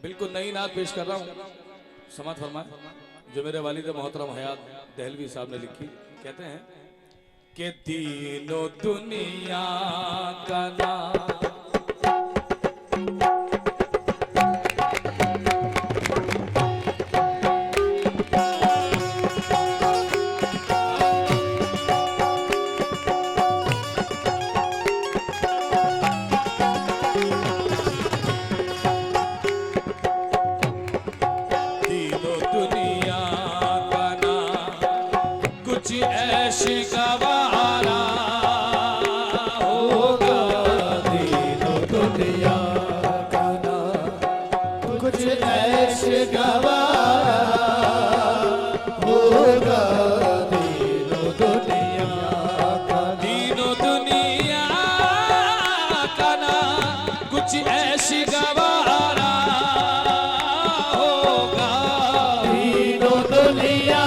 बिल्कुल नई नात पेश कर रहा हूँ, समात फरमाए, जो मेरे वालिद मोहतरम हयात दहलवी साहब ने लिखी। कहते हैं कि तीनों दुनिया का नाम ऐसी गवारा होगा, तीनों दुनिया का नाम कुछ ऐसी गवारा होगा, तीनों दुनिया का नाम कुछ ऐसी गवारा होगा, तीनों दुनिया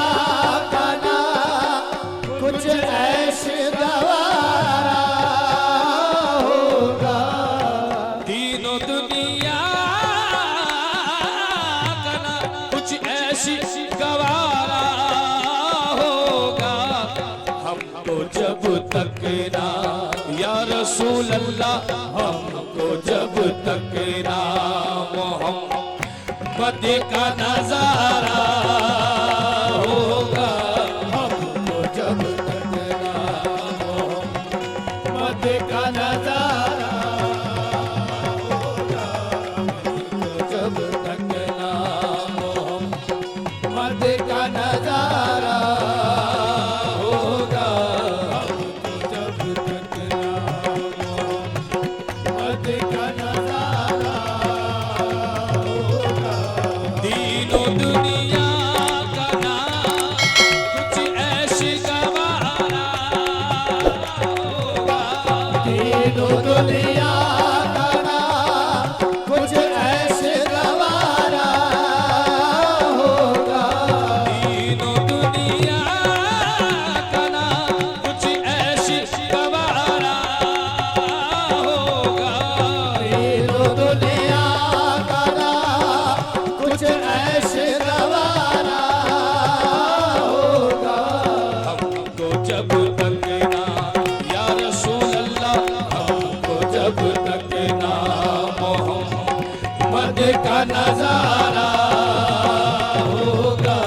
कुछ ऐसे गवारा होगा, तीनों दुनिया का ना कुछ ऐसी गवारा होगा। हमको जब तक ना या रसूल अल्लाह, हमको जब तक ना मोहम्मद का नजारा होगा, का नजारा होगा, जब तक ना मोहम्मद का नजारा होगा, जब तक ना मोहम्मद का नजारा होगा, तीनों दुनिया का नाम कुछ ऐसी गवारा, तीनों दुनिया का नाम कुछ ऐसे गवारा होगा, तीनों दुनिया का नाम कुछ ऐसी गवारा होगा, तीनों दुनिया का नाम कुछ ऐसे गवारा होगा। हमको जब तक ना या रसूल जब तक ना मोहम्मद का नजारा होगा,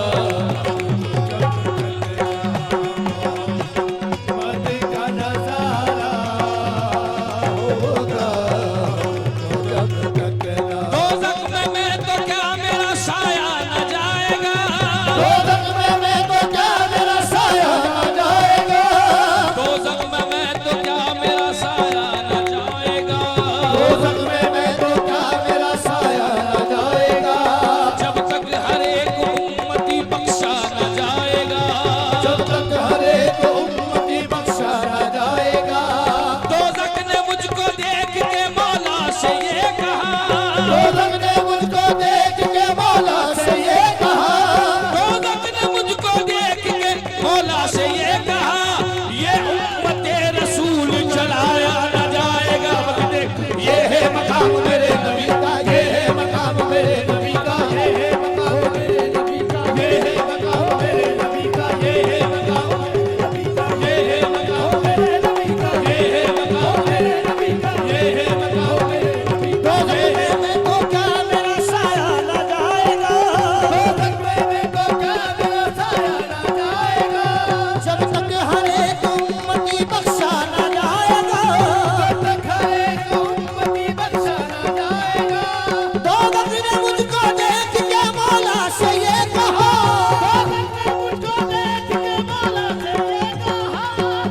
मोहम्मद का नजारा होगा, जब तक ना दोज़ख में तो क्या मेरा साया न जाएगा, दोज़ख में तो क्या मेरा साया न जाएगा, दोज़ख में तो क्या मेरा साया न जाएगा, दोज़ख में तो क्या मेरा साया न जाएगा, जब तक हर एक उम्मती बख्शा न जाएगा, जब तक हर एक उम्मती बख्शा न जाएगा। दोज़ख ने मुझको देख के मौला से ये कहा, दोज़ख ने मुझको देख के मौला से ये कहा, दोज़ख ने मुझको देख के मौला से ये कहा, ये उम्मते रसूल जलाया न जाएगा। ये है मकाम मेरे नबी का, ये है मकाम मेरे नबी का, ये है मकाम मेरे नबी का, ये है मकाम मेरे नबी का, ये है मकाम मेरे नबी का, ये है मकाम मेरे नबी का, ये है मकाम मेरे नबी का, ये है मकाम मेरे नबी का। दोज़ख में तो क्या मेरा साया न जाएगा, दोज़ख में तो क्या मेरा साया न जाएगा, जब तक हर एक उम्मती बख्शा न जाएगा, जब तक हर एक उम्मती बख्शा न जाएगा। दोज़ख ने मुझको देख के मौला से ये कहा,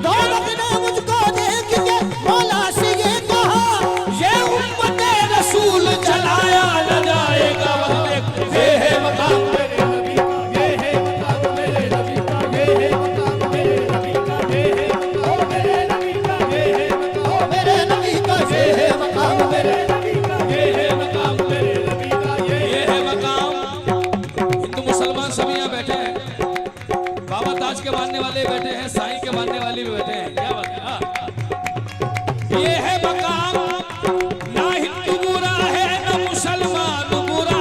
दोज़ख ने मुझको देख के मौला से ये कहा, ये उम्मते रसूल जलाया न जाएगा। ये है मकाम मेरे नबी का, ये है मकाम मेरे नबी का, ये है मकाम मेरे नबी का, ये है मकाम मेरे नबी का, ये है मकाम मेरे नबी का, ये है मकाम मेरे नबी का, ये है मकाम मेरे नबी का, ये है मकाम। हिंदू मुसलमान सभी यहाँ बैठे हैं, बाबा ताज के मानने वाले बैठे हैं, साईं के मानने वाले भी बैठे हैं। क्या बात है? ये है मकाम, ना हिंदू बुरा है ना मुसलमान बुरा,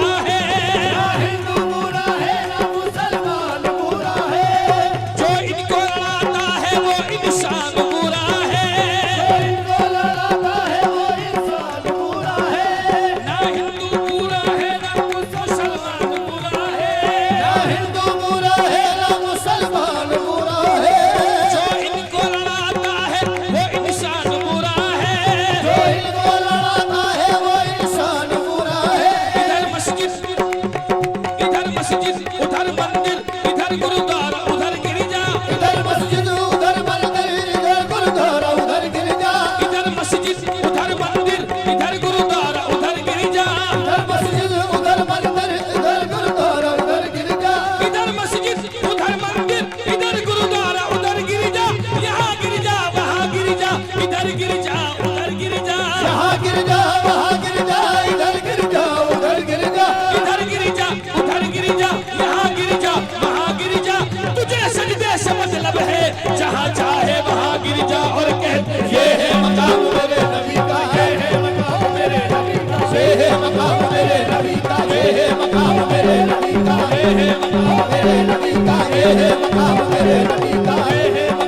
गिर जा वहाँ गिर जा, इधर गिर जा उधर गिर जा, इधर गिर जा उधर गिर जा, यहाँ गिर जा वहाँ गिर जा, तुझे सजदे से मतलब है, जहाँ चाहे वहाँ गिर जा। और कहते ये है मकाम मेरे नबी का, ये है मकाम मेरे नबी का, ये है मकाम मेरे नबी का, ये है मकाम मेरे नबी का, ये है मकाम मेरे नबी का, ये है मकाम मेरे नबी का, ये है मकाम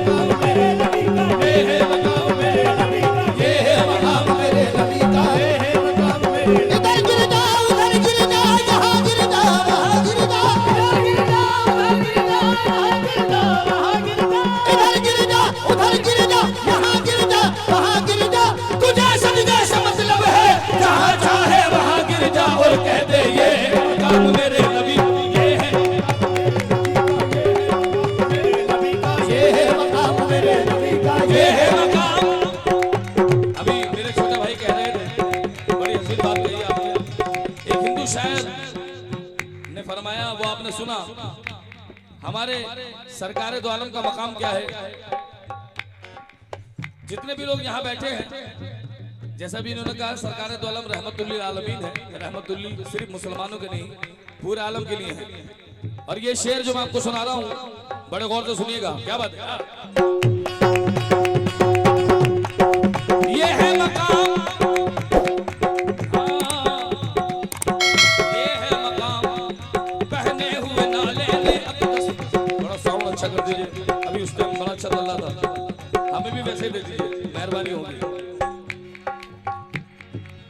मेरे नबी का, ये है मकाम मेरे नबी का, ये है मकाम मेरे नबी का, ये है मकाम मेरे। इधर गिर जा उधर गिर जा, यहाँ गिर जा वहाँ गिर जा, इधर गिर जा उधर गिर जा, यहाँ गिर जा वहाँ गिर जा, इधर गिर जा उधर गिर जा, यहाँ गिर जा वहाँ गिर जा, तुझे सजदे से मतलब है, जहाँ चाहे वहाँ गिर जा। और कहते ये है मकाम मेरे नबी, ये है ये है मकाम मेरे नबी का, ये है मकाम। अभी मेरे छोटे भाई कह रहे थे, बड़ी हसीन बात कही आपने। एक हिंदू शायर ने फरमाया, वो आपने सुना, हमारे सरकार दो आलम का मकाम क्या है। जितने भी लोग यहाँ बैठे हैं, जैसा भी इन्होंने कहा, सरकार दो आलम रहमतुल्लिल आलमीन है। रहमतुल्लिल सिर्फ मुसलमानों के नहीं, पूरे आलम के लिए है। और ये शेर जो मैं आपको सुना रहा हूँ, बड़े गौर से सुनिएगा, क्या बात है। ये है मकाम, हाँ, ये है मकाम, पहने हुए नाले ने अक़दस। थोड़ा साउंड अच्छा कर दीजिए, अभी उस टाइम बड़ा अच्छा चल रहा था, हमें भी वैसे ही दे दीजिए, मेहरबानी होगी।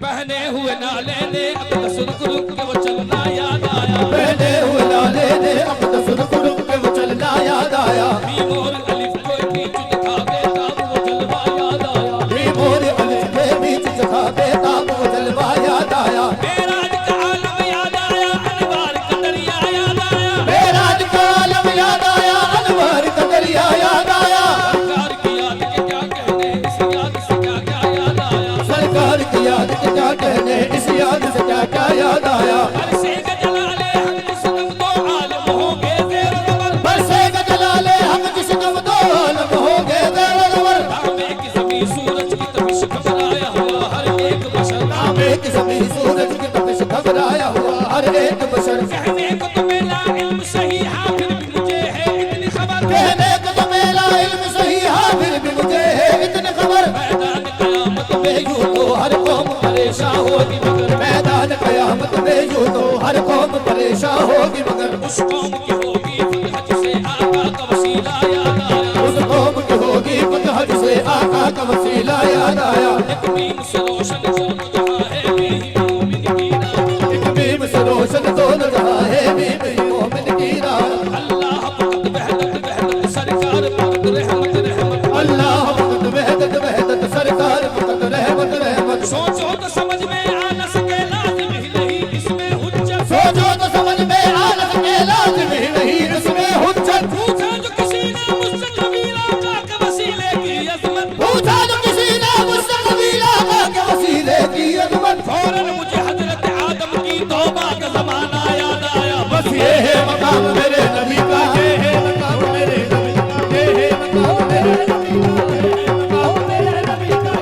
पहने हुए नाले ने अक़दस रुक रुक के वो चलना याद आया, पहने हुए लाले ने अक़दस रुक रुक के वो चलना याद आया, मीम और अलिफ को बीच दिखा बेताब वो जलवा याद आया, मीम और अलिफ के बीच दिखा बेताब वो जलवा याद आया, मेराज का आलम याद आया, अनवार का दरिया याद आया, मेराज का आलम याद आया, अनवार का दरिया याद आया, सरकार की याद के क्या कहने, इस याद से क्या क्या याद आया, सरकार की याद के क्या कहने, इस याद से क्या क्या याद आया, बरसे गजलाले हम जिस दम दो आलम होंगे ज़ेर ज़बर, बरसे गजलाले हम जिस दम दो आलम होंगे ज़ेर ज़बर, तांबे की ज़मीं सूरज की तपिश घबराया हुआ हर एक बशर, तांबे की ज़मीं सूरज की तपिश घबराया हुआ हर एक बशर, कहने को तो मेरा इल्म सही हाफिज भी मुझे है इतनी खबर, कहने को तो मेरा इल्म सही हाफिज भी मुझे है इतनी खबर, मैदान क़यामत में यूं तो हर कौम परेशान होगी मगर, मैदान क़यामत में यूं तो हर कौम परेशान होगी मगर, उस कौम की होगी फतह जिसे आका का वसीला याद आया, उस कौम की होगी फतह जिसे आका का वसीला याद आया, एक बीम से रोशन दोनों जहां है बीम मोमिन की राह, एक बीम से रोशन दोनों जहां है बीम मोमिन की राह, अल्लाह फकत वहदत वहदत सरकार फकत रहमत रहमत, अल्लाह फकत वहदत वहदत सरकार फकत रहमत रहमत, सोचो तो समझ में आ न सके लाजिम ही नहीं इसमें हुज्जत, सोचो तो समझ में आ न सके लाजिम ही नहीं इसमें हुज्जत, पूछा जो किसी ने मुझसे कबीला का के वसीले की अजमत, पूछा जो किसी ने मुझसे कबीला का के वसीले की अजमत, फौरन मुझे हजरत आदम की तौबा का जमाना याद आया, बस ये है मकाम मेरे नबी का, ये है मकाम मेरे नबी का, ये है मकाम मेरे नबी का,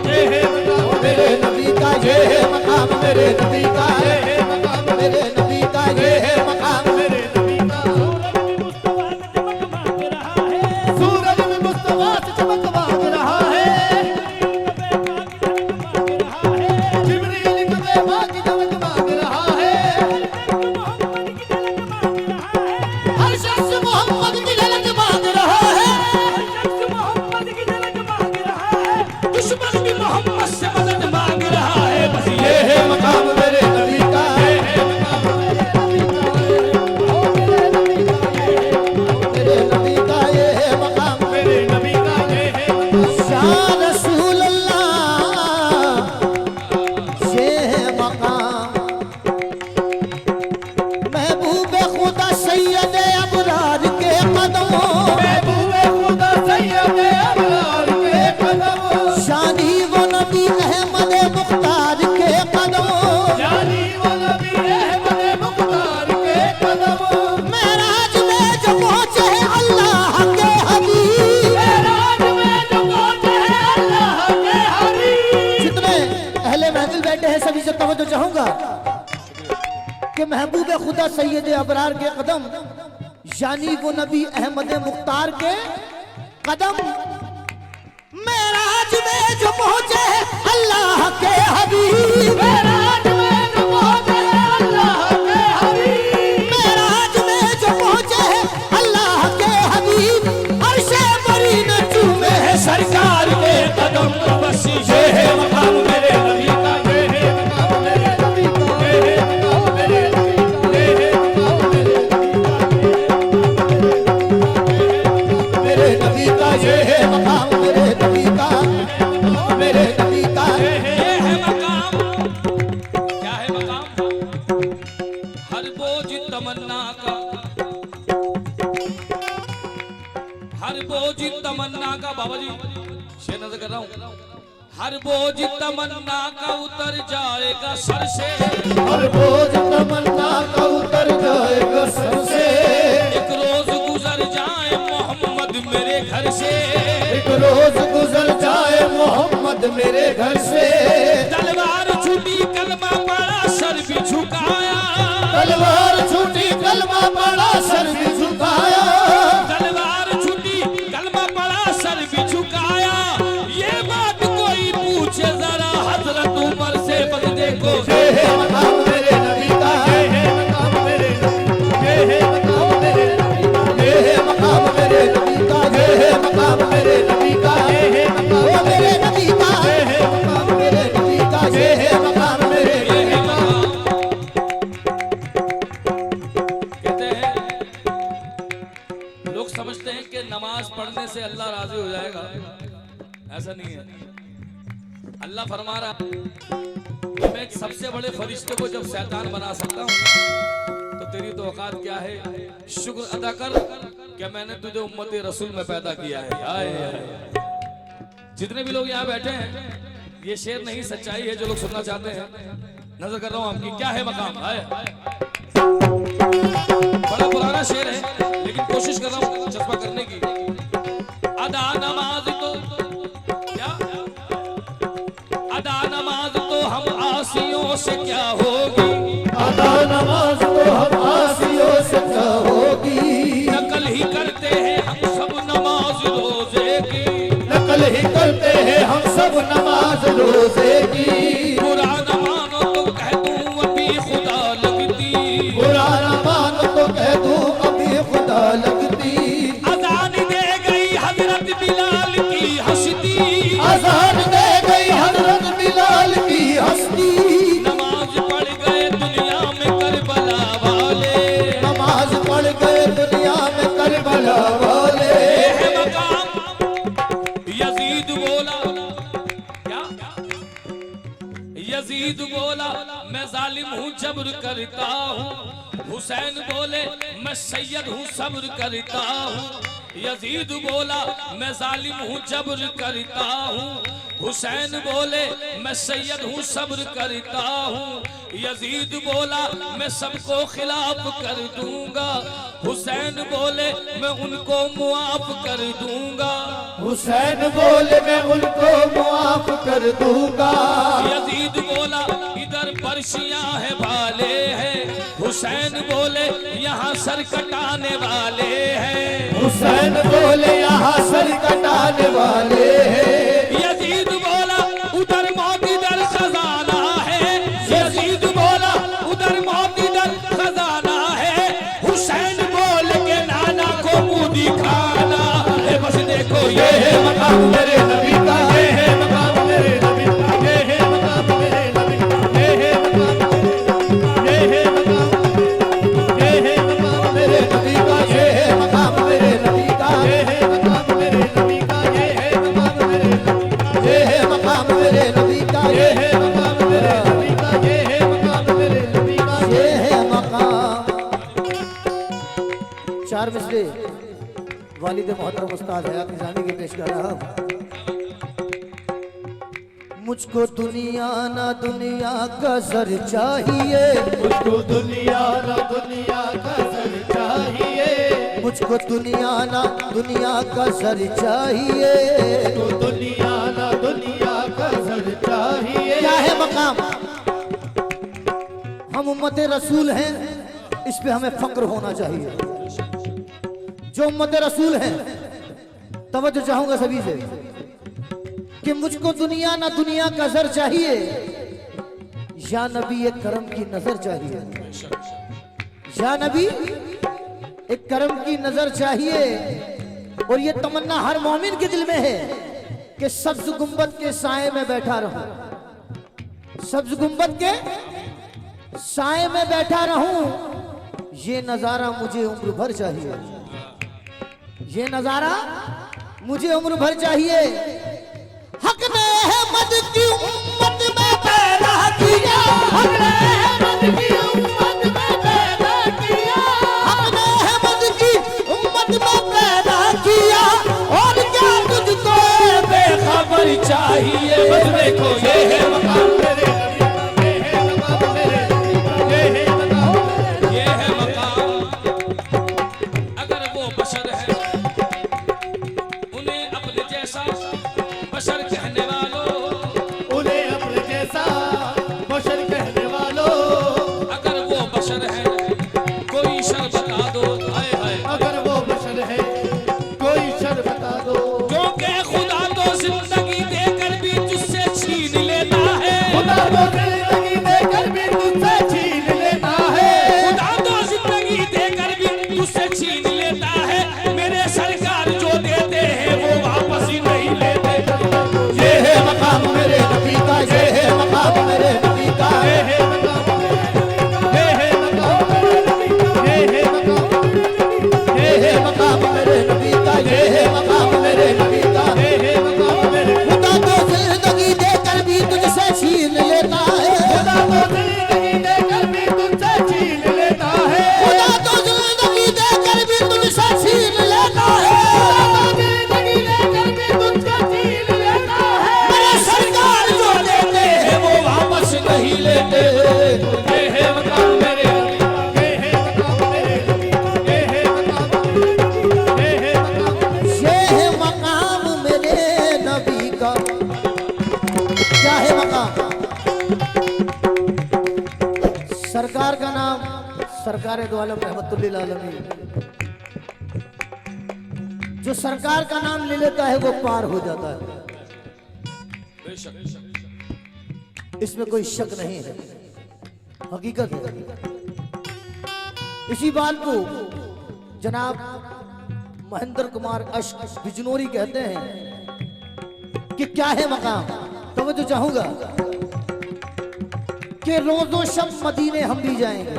ये है मकाम मेरे नबी का, ये है मकाम मेरे नबी का, ये है मकाम मेरे नबी का, ये है मकाम मेरे नबी का, सूरज में मुस्तफा से चमक भाग रहा है, जिब्रील की बेबा की चमक भाग रहा है, हर शख्स मोहम्मद की झलक मांग रहा है, दुश्मन भी मोहम्मद से मदद मांग रहा है, बस ये है मकाम मेरे नबी का, ये है मकाम मेरे नबी का, ये है मकाम मेरे नबी का, ये है मकाम। या रसूल अल्लाह, ये है मकाम महबूब खुदा सैयद अबरार के कदमों, महबूब खुदा सैयद अबरार के कदमों, शानी वो नबी अहमद पहले महफिल बैठे हैं, सभी से तवज्जो चाहूंगा कि महबूब खुदा सैयद अबरार के कदम यानी वो नबी अहमद मुख्तार के कदम मेराज में जो पहुंचे अल्लाह के हबीब, मेराज में जो पहुंचे अल्लाह के हबीब, मेराज में जो पहुंचे अल्लाह के हबीब, अर्शे बरी न चूमे है सरकार के कदम बस ये है मकाम मेरे नबी का, ये है मकाम मेरे नबी का, ये है मकाम मेरे नबी का, ये है मकाम मेरे नबी का, ये है मकाम मेरे नबी का, मेरे नबी का। ये है मकाम। क्या है मकाम? हर बोझ तमन्ना का, हर बोझ तमन्ना का, बाबा जी शेर नजर कर रहा हूँ। हर बोझ तमन्ना का उतर जाएगा सर से, हर बोझ तमन्ना का उतर जाएगा सर से, एक रोज गुजर जाए मोहम्मद मेरे घर से, एक रोज गुजर जाए मोहम्मद मेरे घर से, तलवार छूटी कलमा पड़ा सर भी झुकाया, तलवार छूटी कलमा पड़ा सर भी झुकाया, तलवार छूटी कलमा पड़ा सर भी झुकाया। ये बात कोई पूछे जरा हजरत उमर से, बस देखो ये है मकाम मेरे नबी का, ये है मकाम मेरे नबी का, ये है मकाम मेरे नबी का, ये है मकाम मेरे नबी का, ये है मकाम मेरे नबी का, ये है मकाम मेरे नबी का, ये है मकाम मेरे नबी का, ये है मकाम मेरे ये है मकाम। कहते हैं लोग समझते हैं कि नमाज पढ़ने से अल्लाह राजी हो जाएगा, ऐसा नहीं है। अल्लाह फरमा रहा कि मैं सबसे बड़े फरिश्ते को जब शैतान बना सकता हूँ तो तेरी तो औकात क्या है, शुक्र अदा कर कि मैंने तुझे उम्मत रसूल में पैदा किया है। हाय हाय। जितने भी लोग यहाँ बैठे हैं ये शेर नहीं सच्चाई है जो लोग सुनना चाहते हैं। नजर कर रहा हूँ आपकी, क्या है मकाम। हाय बड़ा पुराना शेर है लेकिन कोशिश कर रहा हूँ चस्पा करने की। अदा नमाज तो क्या, अदा नमाज तो हम आसियों से क्या होगी, अदा नमाज तो हम आसियों से क्या होगी, नकल ही करते हैं हम सब नमाज रोजे की, नकल ही करते हैं हम सब नमाज रोजे की, बुरा न मानो तो कह दूं अभी खुदा लगती, बुरा न मानो तो कह दूं अभी खुदा लगती, अजान दे गई हजरत बिलाल की हस्ती, अजान दे गई हजरत बिलाल की हस्ती, नमाज पढ़ गए दुनिया में करबला वाले, नमाज पढ़ गए दुनिया में करबला वाले। ये है मकाम। यजीद बोला क्या, यजीद बोला मैं जालिम हूँ जब्र करता हूँ, हुसैन बोले मैं सैयद हूँ सब्र करता हूँ, यजीद बोला मैं जालिम हूँ जब्र करता हूँ, हुसैन बोले मैं सैयद हूँ सब्र करता हूँ, यजीद बोला मैं सबको खिलाफ कर दूंगा, हुसैन बोले मैं उनको मुआफ कर दूंगा, हुसैन बोले मैं उनको मुआफ कर दूंगा, यजीद बोला इधर पर्शियां है भाले हैं, हुसैन बोले यहाँ सर कटाने वाले हैं, हुसैन बोले यहाँ सर कटाने वाले हैं, यजीद बोला उधर मौत इधर खजाना है, यजीद बोला उधर मौत इधर खजाना है, हुसैन बोल के नाना को मुंह दिखाना है, बस देखो ये है मकाम मेरे नबी का, ये है मकाम मेरे नबी का, ये है मकाम मेरे नबी का, ये है मकाम, ये है मकाम, ये है मकाम मेरे नबी का, ये है मकाम मेरे नबी का, ये है मकाम मेरे नबी का, ये है मकाम मेरे नबी का, ये है मकाम मेरे नबी का, ये है मकाम मेरे नबी का, ये है मकाम मेरे नबी का, ये है मकाम। चार मिसरे वालिद मोहतरम उस्ताद हयात निज़ामी की पेश कर रहा हूँ। मुझको दुनिया ना दुनिया का सर चाहिए, मुझको दुनिया ना दुनिया का सर चाहिए, मुझको दुनिया ना दुनिया का सर चाहिए, मुझको दुनिया ना दुनिया का सर चाहिए, क्या है मकाम, हम उम्मत रसूल हैं, इस पे हमें फक्र होना चाहिए। जो उम्मत रसूल हैं, तवज्जो चाहूंगा सभी से कि मुझको दुनिया ना दुनिया का जर चाहिए, या नबी एक करम की नजर चाहिए, या नबी एक करम की नजर चाहिए। और ये तमन्ना हर मोमिन के दिल में है कि सब्ज गुंबद के साए में बैठा रहूं, सब्ज गुंबद के साए में बैठा रहूं। ये नजारा मुझे उम्र भर चाहिए, ये नजारा मुझे उम्र भर चाहिए। हक ने अहमद की उम्मत में पैदा किया, हक ने अहमद की उम्मत में पैदा किया, हक ने अहमद की उम्मत में पैदा किया। और क्या तुझको बेखबर चाहिए? बस देखो ये है मकाम मेरे ये है मकाम। अगर वो बशर है, उन्हें अपने जैसा बशर कहने वालों, उन्हें अपने जैसा बशर कहने वालों। अगर वो बशर है कोई शर बता दो, हाय हाय। अगर वो बशर है कोई शर बता दो। क्योंकि खुदा तो जिंदगी देकर भी तुझसे छीन लेता है, खुदा तो जिंदगी देकर भी तुझसे छीन लेता है, खुदा तो जिंदगी देकर भी तुझसे छीन लेता है। मेरे सरकार जो देते हैं वो वापस ही नहीं लेते। ये है मकाम मेरे नबी का, ये है मकाम मेरे नबी का, ये है मकाम, ये है मकाम, ये है मकाम, ये है मकाम मेरे नबी का, ये है मकाम मेरे नबी का। ये है मकाम मेरे। खुदा तो जिंदगी देकर भी तुझसे छीन लेता है, खुदा तो जिंदगी देकर भी तुझसे छीन लेता है, खुदा तो जिंदगी देकर भी तुझसे छीन लेता है। जिंदगी देकर भी तुझसे छीन लेता है। मेरे सरकार जो देते हैं वो वापस नहीं लेते। ये है मकाम मेरे, ये है मकाम मेरे, ये है मकाम, ये है मकाम। ये है मकाम मेरे नबी का। क्या है मकाम? सरकार का नाम सरकार दो आलम रहमतुल्लिल आलमीन। जो सरकार का नाम ले लेता है वो पार हो जाता है, इसमें कोई शक नहीं है, हकीकत है। इसी बात को जनाब महेंद्र कुमार अश्क बिजनौरी कहते हैं कि क्या है मकाम। तो मैं तो चाहूंगा कि रोजो शब मदीने हम भी जाएंगे,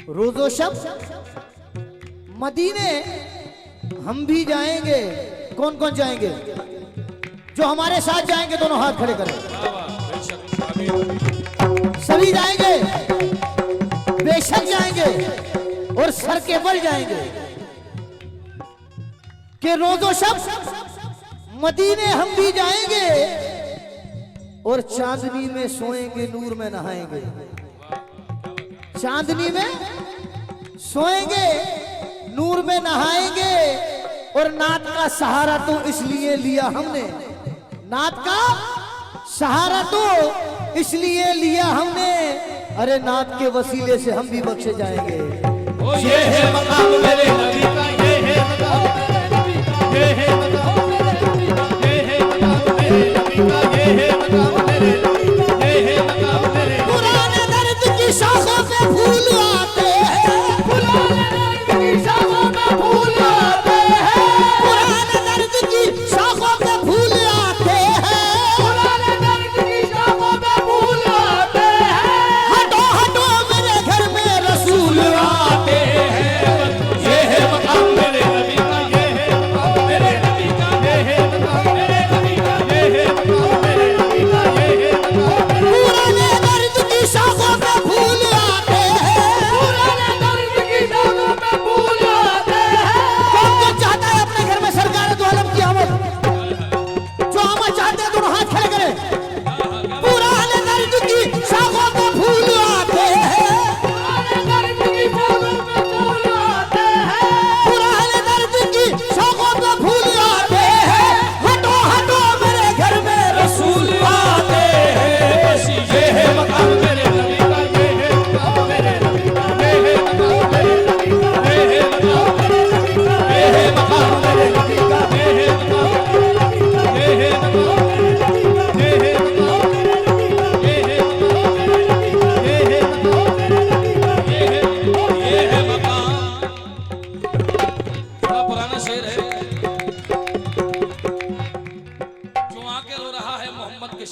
रोजो शब मदीने हम भी जाएंगे। कौन कौन जाएंगे? जो हमारे साथ जाएंगे दोनों हाथ खड़े करें। सभी जाएंगे, बेशक जाएंगे और सर के बल जाएंगे कि रोजो शब मदीने हम भी जाएंगे और चांदनी में सोएंगे, नूर में नहाएंगे। चांदनी में सोएंगे, नूर में नहाएंगे। और नात का सहारा तो इसलिए लिया हमने, नात का सहारा तो इसलिए लिया हमने, अरे नात के वसीले से हम भी बख्शे जाएंगे। ओ ये है मकाम मेरे नबी का, ये है मकाम मेरे नबी का, ये है मकाम मेरे नबी का, ये है मकाम मेरे नबी का, ये है मकाम मेरे नबी का, ये है मकाम मेरे। पुराने दर्द की शाखों पे फूल आते हैं, पुराने दर्द की शाखों में फूल आते हैं, पुराने दर्द की शाखों पे फूल आते हैं। पुराने दर्द की शाखों में फूल आते हैं। हटो हटो मेरे घर में रसूल आते हैं। ये है मकाम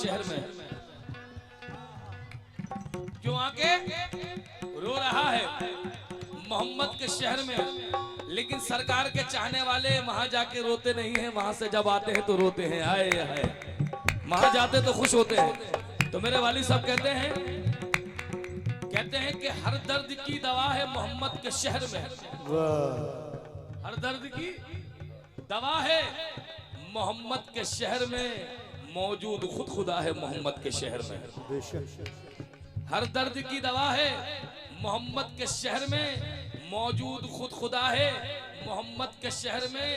शहर में, क्यों आके रो रहा है मोहम्मद के शहर में। लेकिन सरकार के चाहने वाले वहां जाके रोते नहीं हैं, वहां से जब आते हैं तो रोते हैं। आए हाय, वहां जाते तो खुश होते हैं। तो मेरे वाली साहब कहते हैं कि हर दर्द की दवा है मोहम्मद के शहर में। हर दर्द की दवा है मोहम्मद के शहर में, मौजूद खुद खुदा है मोहम्मद के शहर में। हर दर्द की दवा है मोहम्मद के शहर में, मौजूद खुद खुदा है मोहम्मद के शहर में।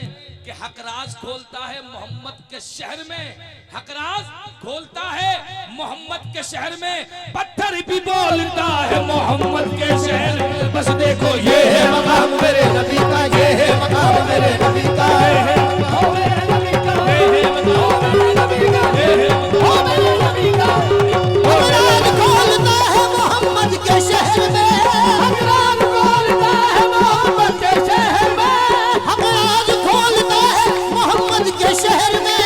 कि हकराज खोलता है मोहम्मद के शहर में, हकराज खोलता है मोहम्मद के शहर में। पत्थर भी बोलता है मोहम्मद के शहर में। बस देखो ये है मकाम मेरे नबी का, ये है मकाम मेरे नबी का, ये है मकाम मेरे नबी का, ये है मकाम मेरे नबी का, ये है मकाम मेरे नबी का। हकराज खोलता है मोहम्मद के शहर में, हकराज खोलता है मोहम्मद के शहर में, हकराज खोलता है मोहम्मद के शहर में।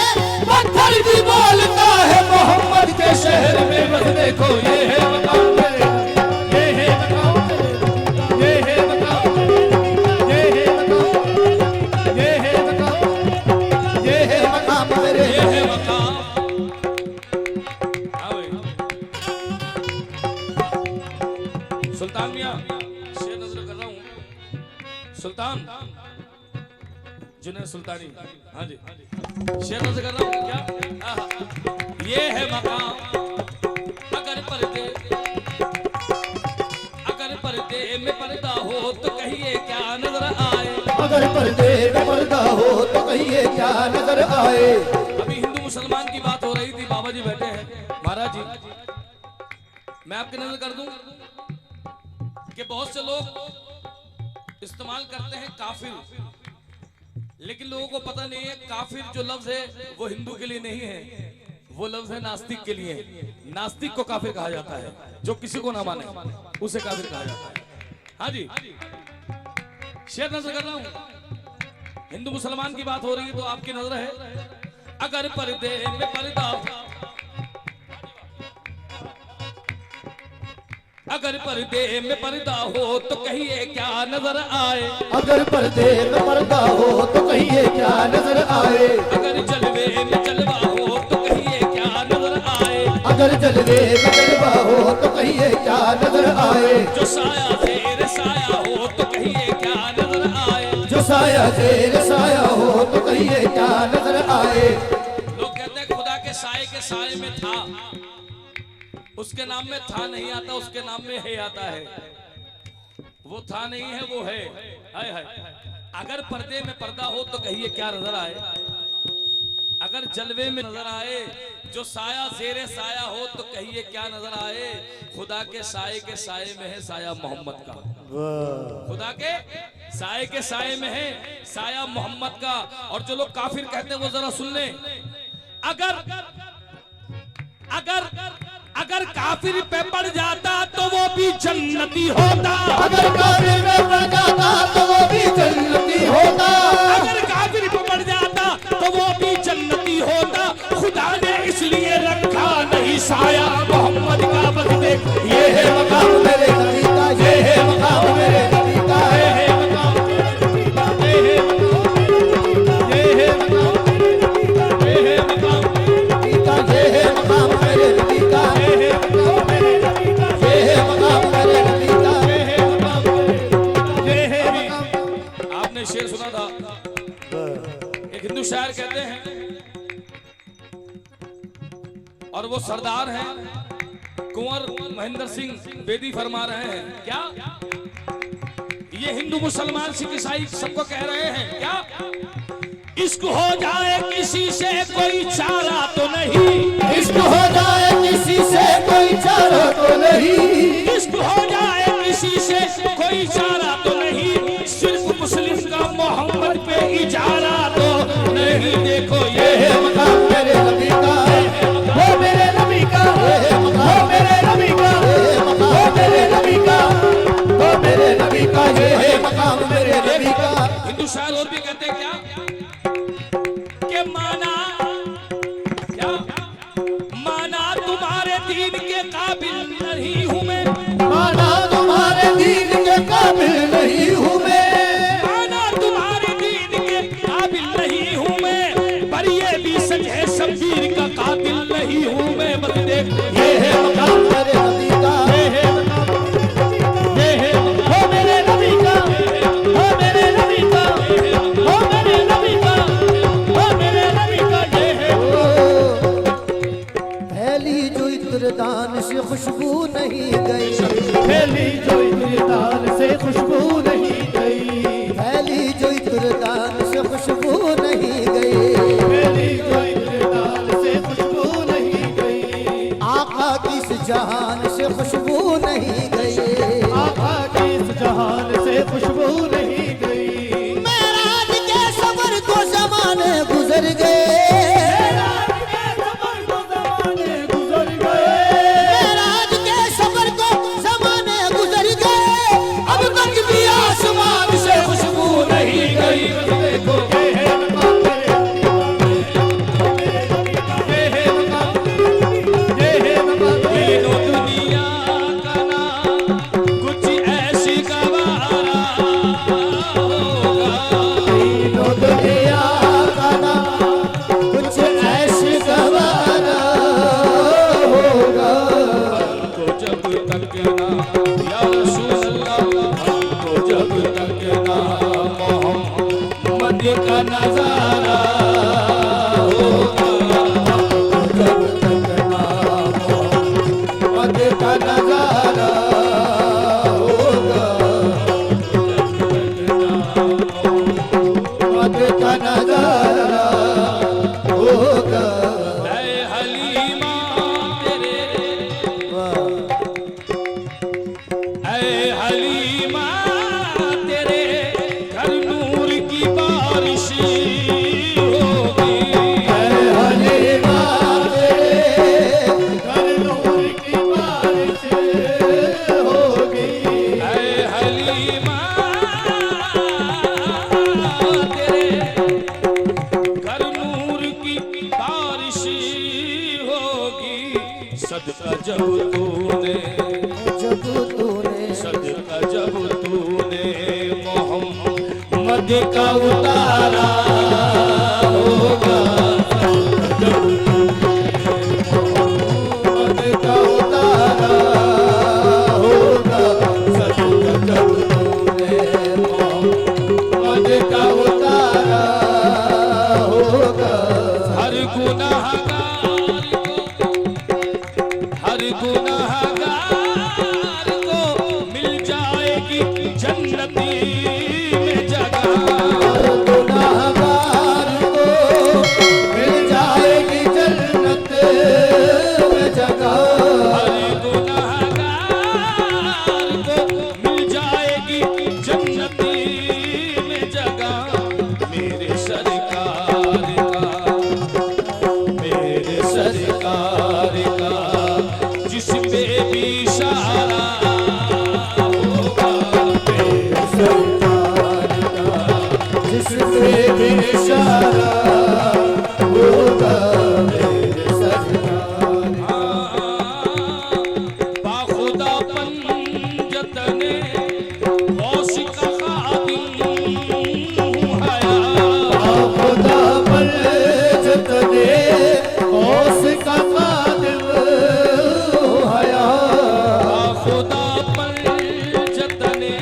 पत्थर भी बोलता है मोहम्मद के शहर में। बस देखो ये है मकाम मेरे नबी का, ये है मकाम मेरे नबी का, ये है मकाम मेरे नबी का, ये है मकाम, ये है मकाम, ये है मकाम मेरे, ये है मकाम। सुल्तान मियां शेर नजर कर रहा हूँ। सुल्तान जुनैद सुल्तानी, हाँ जी शेर नजर कर रहा हूँ क्या। ये है मकाम अगर पर्दे में पर्दा हो तो कहिए क्या नजर आए। अगर पर्दे में पर्दा हो तो कहिए क्या नजर आए। अभी हिंदू मुसलमान की बात हो रही थी, बाबा जी बैठे हैं। महाराज जी मैं आपकी नजर कर दूं कि बहुत से लोग इस्तेमाल करते हैं काफिर, लेकिन लोगों को पता नहीं है काफिर जो लफ्ज है वो हिंदू के लिए नहीं है, वो लफ्ज है नास्तिक के लिए। नास्तिक को काफिर कहा जाता है, जो किसी को ना माने उसे काफिर कहा जाता है। हाँ जी शेर नजर कर रहा हूं। हिंदू मुसलमान की बात हो रही है तो आपकी नजर है। अगर पर्दे में पर्दा, अगर पर्दे में पर्दा हो तो कहिए क्या नजर आए। अगर पर्दे में पर्दा हो तो कहिए क्या नजर आए। अगर जलवे में जलवा हो तो कहिए क्या नजर आए। अगर जलवे में जलवा हो तो कहिए क्या नजर आए। जो साया तेरे साया हो तो कहिए क्या नजर आए। जो साया तेरे साया हो तो कहिए क्या नजर आए। लोग कहते हैं खुदा के साए में था, उसके नाम में था नहीं आता, उसके नाम में है आता है। वो था नहीं है, वो है। हाय हाय। अगर पर्दे में पर्दा हो तो कहिए क्या नजर आए। अगर जलवे में नजर आए, जो साया जेरे साया हो तो कहिए क्या नजर आए। खुदा के साए में है साया मोहम्मद का। खुदा के साए में है साया मोहम्मद का। और जो लोग काफिर कहते हैं वो जरा सुन लें। अगर अगर अगर काफिर पे पड़ जाता तो वो भी जन्नती होता। अगर काफिर पे पड़ जाता तो वो भी जन्नती होता। अगर काफिर पे पड़ जाता तो वो भी जन्नती होता। खुदा ने इसलिए रखा नहीं साया मोहम्मद का। बस देख ये है मकाम मेरे नबी का, ये है मकाम मेरे नबी का, ये है मकाम मेरे नबी का, ये है मकाम मेरे नबी का, ये है मकाम मेरे नबी का, ये है मकाम मेरे नबी का, ये है मकाम मेरे नबी का, ये है मकाम मेरे नबी का, ये है मकाम मेरे नबी का, ये है मकाम मेरे नबी का, ये है मकाम। आपने शेर सुना था, एक हिंदू शायर कहते हैं, और वो सरदार हैं कुंवर महेंद्र सिंह बेदी फरमा रहे हैं क्या। ये हिंदू मुसलमान सिख ईसाई सबको कह रहे हैं क्या। इश्क हो जाए किसी से कोई चारा तो नहीं। इश्क हो जाए किसी से कोई चारा तो नहीं। इश्क हो जाए किसी से कोई चारा तो नहीं। सिर्फ मुस्लिम का मोहम्मद पे इजारा तो नहीं। देखो ये है मकाम मेरे नबी का, वो मेरे नबी का, वो मेरे नबी का, वो मेरे नबी का, वो मेरे नबी का, ये है मकाम मेरे नबी का। हिंदू शायर और भी कहते हैं क्या कि माना क्या, माना दीन के काबिल नहीं हूँ मैं, माना तुम्हारे दीन के काबिल नहीं हूँ मैं, माना तुम्हारे दीन के काबिल नहीं हूँ मैं, पर ये भी सच है शब्बीर का कातिल नहीं हूँ मैं। बस देख ये है मकाम मेरे नबी का, ये है मकाम, ये है हो मेरे नबी का, हो मेरे नबी का, हो मेरे नबी का, हो मेरे नबी का, ये है। फैली जो इत्रदान से खुशबू नहीं गई, फैली जो इत्रदान से खुशबू नहीं गई, फैली जो इत्रदान से खुशबू नहीं गई, फैली जो इत्रदान से खुशबू नहीं गई, आका की इस जहान से खुशबू नहीं गई, आका की इस जहान से खुशबू नहीं गई। मेराज के सफर को जमाने गुजर गए, गुजर गए, मेराज के सफर को जमाने गुजर गए, अब तक भी आसमान से खुशबू नहीं गई। देखो ये है मकाम मेरे नबी का, ये है मकाम, ये है मकाम मेरे तीनों दुनिया का नाम कुछ ऐसी गवारा होगा, तीनों दुनिया का नाम कुछ ऐसी गवारा होगा, हमको जब तक ना या रसूल अल्लाह, हमको जब तक ना मोहम्मद का नजारा होगा, जब तक ना मोहम्मद का नजारा होगा, मोहम्मद का नजारा होगा। ऐ हलीमा तेरे, ऐ हलीमा तेरे घर नूर की बारिश होगी, हलीमा तेरे घर नूर की बारिश होगी, ऐ हलीमा तेरे घर नूर की बारिश होगी, सदका जब तूने, जब तूने सदका जब तूने मोहम्मद का उतारा होगा, जब मोहम्मद का उतारा होगा, सदका जब तूने मोहम्मद का उतारा होगा। हर गुनाहगार को, हर गुनाहगार को मिल जाएगी जन्नती में जगह, गुनाहगार को मिल जाएगी जन्नत में जगह, हर गुनाहगार को मिल जाएगी जन्नती में जगह। मेरे सरकार का, मेरे सरकार का जिस पे भी इशारा होगा, मेरे सरकार का जिसपे भी इशारा होगा, मेरे सरकार बाखुदा पंजतने गौस का खादिम हया, खुदा पर जतने औस का खादिम हया, बाखुदा पंजतने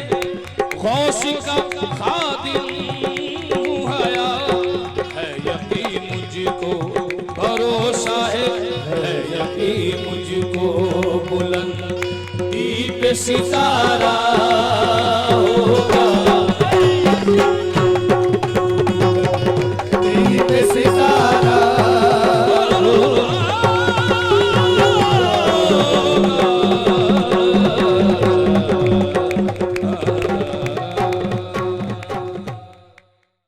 गौस का खादिम हया, है यकीन मुझको भरोसा है यकीन मुझको बुलंदी पे सितारा